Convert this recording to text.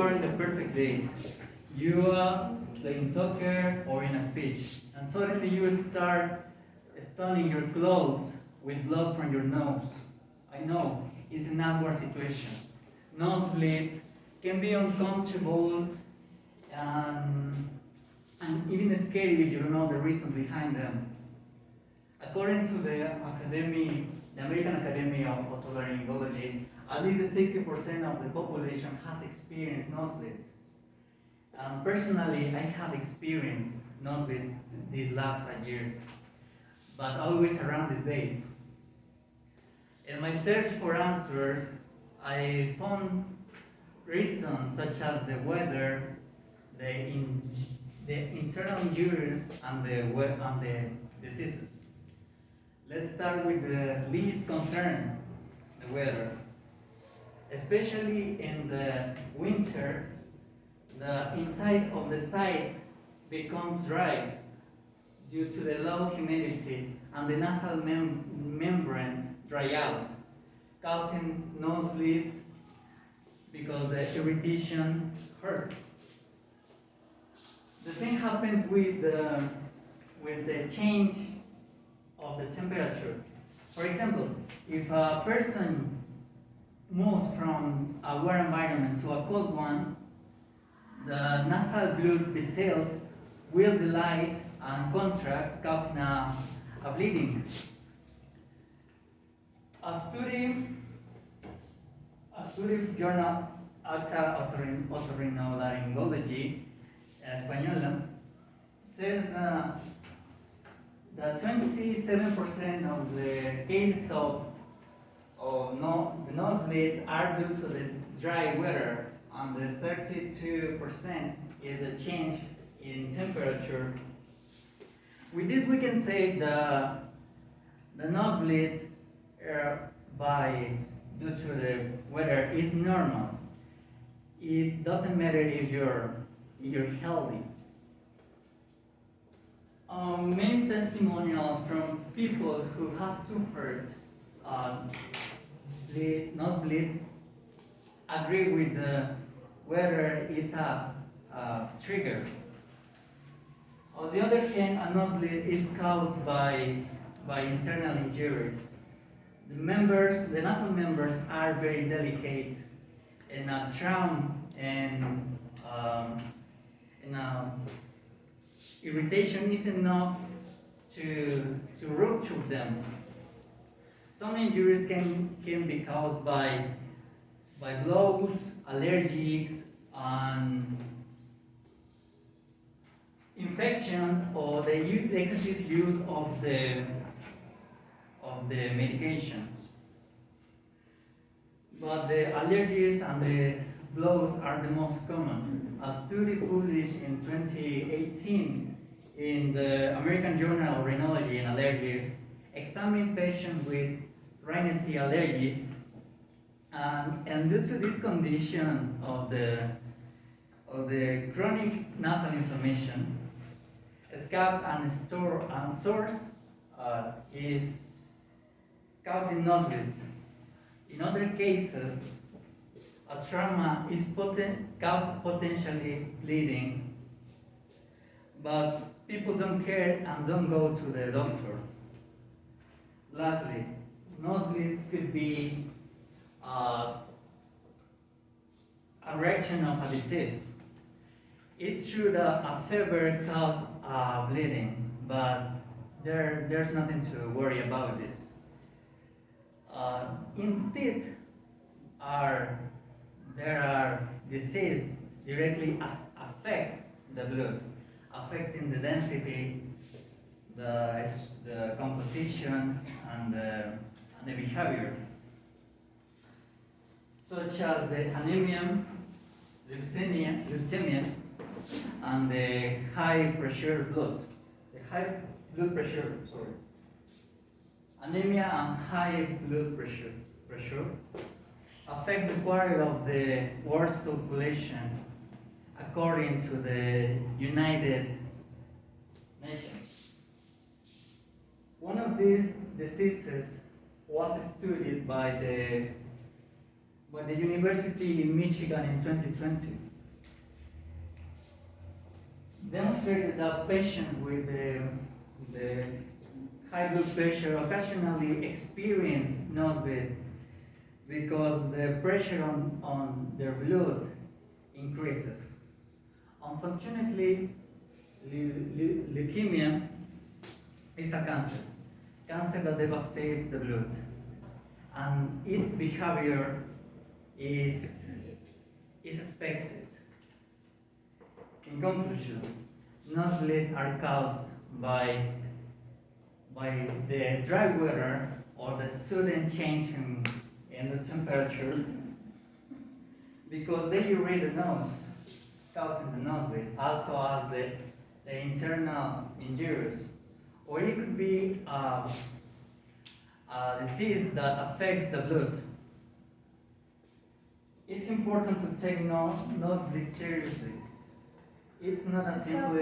are in the perfect date. You are playing soccer or in a speech, and suddenly you start stunning your clothes with blood from your nose. I know, it's an awkward situation. Nosebleeds can be uncomfortable and, and even scary if you don't know the reason behind them. According to the American Academy of Otolaryngology, at least 60% of the population has experienced nosebleed. Personally, I have experienced nosebleed these last 5 years, but always around these days. In my search for answers, I found reasons such as the weather, the internal injuries, and the diseases. Let's start with the least concern, the weather. Especially in the winter, the inside of the sides becomes dry due to the low humidity and the nasal membranes dry out, causing nosebleeds because the irritation hurts. The same happens with the change of the temperature. For example, if a person moves from a warm environment to a cold one, the nasal blood vessels will dilate and contract, causing a bleeding. A study journal Acta Otorrinolaryngology Española says that 27% of the cases of the nosebleeds are due to this dry weather, and the 32% is the change in temperature. With this, we can say the nosebleeds due to the weather is normal. It doesn't matter if you're healthy. Many testimonials from people who have suffered nosebleeds agree with the weather is a trigger. On the other hand, a nosebleed is caused by internal injuries. The nasal members are very delicate, and a trauma and irritation is enough to rupture them. Some injuries can be caused by blows, allergies, and infection, or the excessive use of the medications. But the allergies and the blows are the most common. A study published in 2018 in the American Journal of Rhinology and Allergies examined patients with rhinity allergies, and due to this condition of the chronic nasal inflammation, scabs and sores is causing nosebleeds. In other cases, a trauma is potentially bleeding, but people don't care and don't go to the doctor. Lastly, nosebleeds could be a reaction of a disease. It's true that a fever causes bleeding, but there's nothing to worry about this. Instead, there are diseases directly affect the blood, affecting the density, the composition, and the behavior, such as the anemia, leukemia, and the high pressure blood. The high blood pressure, sorry. Anemia and high blood pressure affects the quality of the world's population, according to the United Nations. One of these diseases was studied by the University in Michigan in 2020. demonstrated that patients with the high blood pressure occasionally experience nosebleed because the pressure on their blood increases. Unfortunately, leukemia is a cancer that devastates the blood, and its behavior is, is expected. In conclusion, nosebleeds are caused by, by the dry weather or the sudden change in the temperature because they irrigate the nose, causing the nosebleed, also as the internal injuries. Or it could be a disease that affects the blood. It's important to take nosebleed seriously. It's not a simple